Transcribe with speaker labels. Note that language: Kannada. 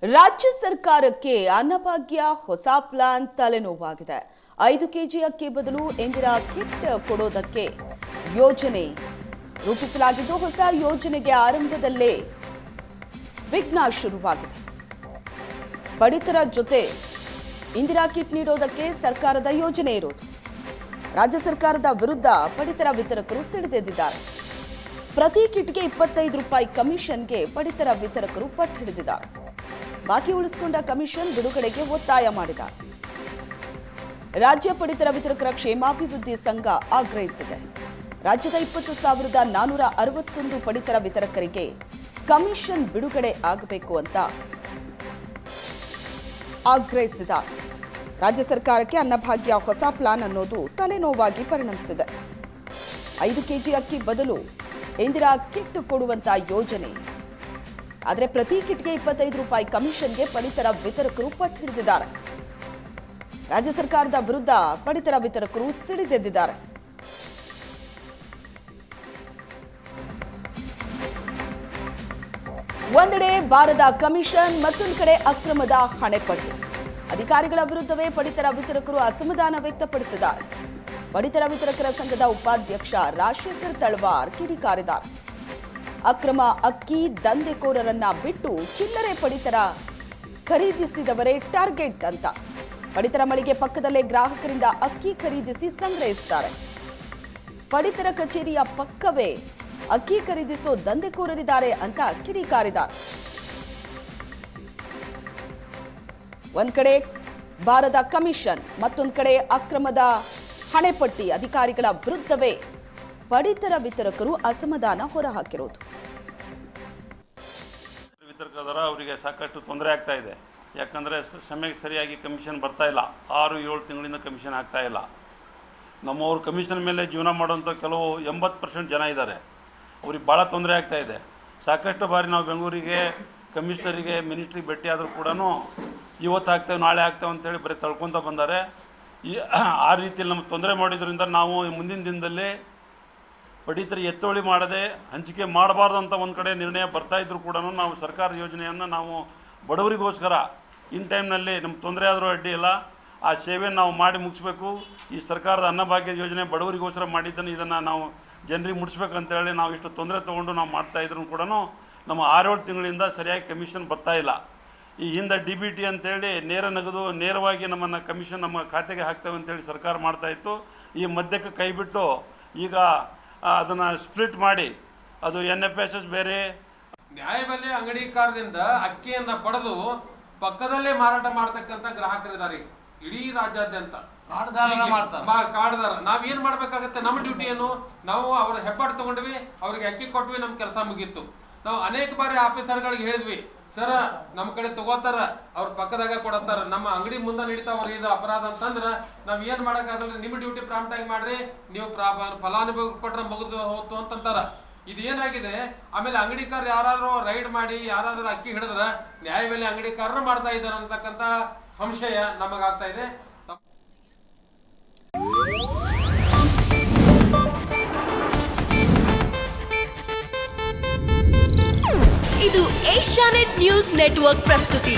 Speaker 1: ರಾಜ್ಯ ಸರ್ಕಾರಕ್ಕೆ ಅನ್ನಭಾಗ್ಯ ಹೊಸ ಪ್ಲಾನ್ ತಲೆನೋವಾಗಿದೆ. 5 ಕೆಜಿ ಅಕ್ಕಿ ಬದಲು ಇಂದಿರಾ ಕಿಟ್ ಕೊಡೋದಕ್ಕೆ ಯೋಜನೆ ರೂಪಿಸಲಾಗಿದ್ದು, ಹೊಸ ಯೋಜನೆಗೆ ಆರಂಭದಲ್ಲೇ ವಿಘ್ನ ಶುರುವಾಗಿದೆ. ಪಡಿತರ ಜೊತೆ ಇಂದಿರಾ ಕಿಟ್ ನೀಡೋದಕ್ಕೆ ಸರ್ಕಾರದ ಯೋಜನೆ ಇರೋದು. ರಾಜ್ಯ ಸರ್ಕಾರದ ವಿರುದ್ಧ ಪಡಿತರ ವಿತರಕರು ಸಿಡಿದೆದ್ದಿದ್ದಾರೆ. ಪ್ರತಿ ಕಿಟ್ಗೆ 25 ರೂಪಾಯಿ ಕಮಿಷನ್ಗೆ ಪಡಿತರ ವಿತರಕರು ಪಟ್ಟು ಹಿಡಿದಿದ್ದಾರೆ. ಬಾಕಿ ಉಳಿಸಿಕೊಂಡ ಕಮಿಷನ್ ಬಿಡುಗಡೆಗೆ ಒತ್ತಾಯ ಮಾಡಿದ್ದಾರೆ. ರಾಜ್ಯ ಪಡಿತರ ವಿತರಕರ ಕ್ಷೇಮಾಭಿವೃದ್ಧಿ ಸಂಘ ಆಗ್ರಹಿಸಿದೆ. ರಾಜ್ಯದ 20,461 ಪಡಿತರ ವಿತರಕರಿಗೆ ಕಮಿಷನ್ ಬಿಡುಗಡೆ ಆಗಬೇಕು ಅಂತ ಆಗ್ರಹಿಸಿದ್ದಾರೆ. ರಾಜ್ಯ ಸರ್ಕಾರಕ್ಕೆ ಅನ್ನಭಾಗ್ಯ ಹೊಸ ಪ್ಲಾನ್ ಅನ್ನೋದು ತಲೆನೋವಾಗಿ ಪರಿಣಮಿಸಿದೆ. 5 ಕೆಜಿ ಅಕ್ಕಿ ಬದಲು ಇಂದಿರಾ ಕಿಟ್ ಕೊಡುವಂತ ಯೋಜನೆ. ಆದರೆ ಪ್ರತಿ ಕಿಟ್ಗೆ 25 ರೂಪಾಯಿ ಕಮಿಷನ್ಗೆ ಪಡಿತರ ವಿತರಕರು ಪಟ್ಟು ಹಿಡಿದಿದ್ದಾರೆ. ರಾಜ್ಯ ಸರ್ಕಾರದ ವಿರುದ್ಧ ಪಡಿತರ ವಿತರಕರು ಸಿಡಿದೆದ್ದಿದ್ದಾರೆ. ಒಂದೆಡೆ ಬಾರದ ಕಮಿಷನ್, ಮತ್ತೊಂದು ಕಡೆ ಅಕ್ರಮದ ಹಣೆಪಟ್ಟಿ. ಅಧಿಕಾರಿಗಳ ವಿರುದ್ಧವೇ ಪಡಿತರ ವಿತರಕರು ಅಸಮಾಧಾನ ವ್ಯಕ್ತಪಡಿಸಿದ್ದಾರೆ. ಪಡಿತರ ವಿತರಕರ ಸಂಘದ ಉಪಾಧ್ಯಕ್ಷ ರಾಜಶೇಖರ್ ತಳವಾರ್ ಕಿಡಿಕಾರಿದ್ದಾರೆ. ಅಕ್ರಮ ಅಕ್ಕಿ ದಂಧೆಕೋರರನ್ನ ಬಿಟ್ಟು ಚಿಲ್ಲರೆ ಪಡಿತರ ಖರೀದಿಸಿದವರೇ ಟಾರ್ಗೆಟ್ ಅಂತ. ಪಡಿತರ ಮಳಿಗೆ ಪಕ್ಕದಲ್ಲೇ ಗ್ರಾಹಕರಿಂದ ಅಕ್ಕಿ ಖರೀದಿಸಿ ಸಂಗ್ರಹಿಸುತ್ತಾರೆ. ಪಡಿತರ ಕಚೇರಿಯ ಪಕ್ಕವೇ ಅಕ್ಕಿ ಖರೀದಿಸೋ ದಂಧೆಕೋರರಿದ್ದಾರೆ ಅಂತ ಕಿಡಿಕಾರಿದ್ದಾರೆ. ಒಂದ್ ಕಡೆ ಬಾರದ ಕಮಿಷನ್, ಮತ್ತೊಂದು ಕಡೆ ಅಕ್ರಮದ ಹಣೆಪಟ್ಟಿ. ಅಧಿಕಾರಿಗಳ ವಿರುದ್ಧವೇ ಪಡಿತರ ವಿತರಕರು ಅಸಮಾಧಾನ ಹೊರಹಾಕಿರೋದು.
Speaker 2: ವಿತರಕರ ಅವರಿಗೆ ಸಾಕಷ್ಟು ತೊಂದರೆ ಆಗ್ತಾ ಇದೆ. ಯಾಕಂದರೆ ಸಮಯಕ್ಕೆ ಸರಿಯಾಗಿ ಕಮಿಷನ್ ಬರ್ತಾ ಇಲ್ಲ. 6-7 ತಿಂಗಳಿಂದ ಕಮಿಷನ್ ಆಗ್ತಾ ಇಲ್ಲ. ನಮ್ಮವರು ಕಮಿಷನ್ ಮೇಲೆ ಜೀವನ ಮಾಡುವಂಥ ಕೆಲವು 80% ಜನ ಇದ್ದಾರೆ. ಅವ್ರಿಗೆ ಭಾಳ ತೊಂದರೆ ಆಗ್ತಾ ಇದೆ. ಸಾಕಷ್ಟು ಬಾರಿ ನಾವು ಬೆಂಗಳೂರಿಗೆ ಕಮಿಷನರಿಗೆ ಮಿನಿಸ್ಟ್ರಿಗೆ ಭೇಟಿ ಆದರೂ ಕೂಡ ಇವತ್ತು ಆಗ್ತೇವೆ ನಾಳೆ ಆಗ್ತೇವೆ ಅಂತೇಳಿ ಬರೀ ತಳ್ಕೊತ ಬಂದ್ದಾರೆ. ಆ ರೀತಿಯಲ್ಲಿ ನಮ್ಗೆ ತೊಂದರೆ ಮಾಡಿದ್ರಿಂದ ನಾವು ಮುಂದಿನ ದಿನದಲ್ಲಿ ಪಡಿತರ ಎತ್ತೋಳಿ ಮಾಡದೆ ಹಂಚಿಕೆ ಮಾಡಬಾರ್ದು ಅಂತ ಒಂದು ಕಡೆ ನಿರ್ಣಯ ಬರ್ತಾಯಿದ್ರು ಕೂಡ ನಾವು ಸರ್ಕಾರದ ಯೋಜನೆಯನ್ನು ನಾವು ಬಡವರಿಗೋಸ್ಕರ ಇನ್ ಟೈಮ್ನಲ್ಲಿ ನಮ್ಗೆ ತೊಂದರೆ ಆದರೂ ಅಡ್ಡಿ ಇಲ್ಲ, ಆ ಸೇವೆಯನ್ನು ನಾವು ಮಾಡಿ ಮುಗಿಸ್ಬೇಕು. ಈ ಸರ್ಕಾರದ ಅನ್ನಭಾಗ್ಯ ಯೋಜನೆ ಬಡವರಿಗೋಸ್ಕರ ಮಾಡಿದ್ದನ್ನು ಇದನ್ನು ನಾವು ಜನರಿಗೆ ಮುಡಿಸ್ಬೇಕಂತೇಳಿ ನಾವು ಇಷ್ಟು ತೊಂದರೆ ತೊಗೊಂಡು ನಾವು ಮಾಡ್ತಾಯಿದ್ರು ಕೂಡ ನಮ್ಮ 6-7 ತಿಂಗಳಿಂದ ಸರಿಯಾಗಿ ಕಮಿಷನ್ ಬರ್ತಾಯಿಲ್ಲ. ಈ ಹಿಂದೆ DBT ಅಂತೇಳಿ ನೇರ ನಗದು ನೇರವಾಗಿ ನಮ್ಮನ್ನು ಕಮಿಷನ್ ನಮ್ಮ ಖಾತೆಗೆ ಹಾಕ್ತೇವೆ ಅಂತೇಳಿ ಸರ್ಕಾರ ಮಾಡ್ತಾಯಿತ್ತು. ಈ ಮಧ್ಯಕ್ಕೆ ಕೈಬಿಟ್ಟು ಈಗ ಅದನ್ನು ಸ್ಪ್ಲಿಟ್ ಮಾಡಿ ಅದು NFSS ಬೇರೆ
Speaker 3: ನ್ಯಾಯಬೆಲೆ ಅಂಗಡಿಕಾರರಿಂದ ಅಕ್ಕಿಯನ್ನ ಪಡೆದು ಪಕ್ಕದಲ್ಲೇ ಮಾರಾಟ ಮಾಡ್ತಕ್ಕಂಥ ಗ್ರಾಹಕರಿದ್ದಾರೆ ಇಡೀ ರಾಜ್ಯಾದ್ಯಂತ. ಕಾಡ್ದಾರ ನಾವೇನ್ ಮಾಡ್ಬೇಕಾಗತ್ತೆ? ನಮ್ಮ ಡ್ಯೂಟಿ ಏನು? ನಾವು ಅವ್ರ ಹೆಬ್ಬಾಟ್ ತಗೊಂಡ್ವಿ, ಅವ್ರಿಗೆ ಅಕ್ಕಿ ಕೊಟ್ವಿ, ನಮ್ ಕೆಲಸ ಮುಗೀತು. ನಾವು ಅನೇಕ ಬಾರಿ ಆಫೀಸರ್ಗಳಿಗೆ ಹೇಳಿದ್ವಿ, ಸರ ನಮ್ಮ ಕಡೆ ತಗೋತಾರ, ಅವ್ರ ಪಕ್ಕದಾಗ ಕೊಡತ್ತಾರ, ನಮ್ಮ ಅಂಗಡಿ ಮುಂದೆ ನಡೀತಾವ್ರ ಇದು ಅಪರಾಧ ಅಂತಂದ್ರ ನಾವ್ ಏನ್ ಮಾಡಕ್ಕಾಗಲ್ಲ, ನಿಮ್ಮ ಡ್ಯೂಟಿ ಪ್ರಾಂಪ್ಟ್ ಆಗಿ ಮಾಡ್ರಿ, ನೀವು ಫಲಾನುಭವಿ ಕೊಟ್ರೆ ಮುಗಿದು ಹೋತು ಅಂತಂತಾರ. ಇದು ಏನಾಗಿದೆ, ಆಮೇಲೆ ಅಂಗಡಿಕಾರ ಯಾರಾದ್ರೂ ರೈಡ್ ಮಾಡಿ ಯಾರಾದ್ರೂ ಅಕ್ಕಿ ಹಿಡಿದ್ರ ನ್ಯಾಯಬೆಲೆ ಅಂಗಡಿಕಾರರು ಮಾಡ್ತಾ ಇದ್ದಾರೆ ಅಂತಕ್ಕಂಥ ಸಂಶಯ ನಮಗಾಗ್ತಾ ಇದೆ.
Speaker 4: ಇದು ಏಷ್ಯಾನೆಟ್ ನ್ಯೂಸ್ ನೆಟ್ವರ್ಕ್ ಪ್ರಸ್ತುತಿ.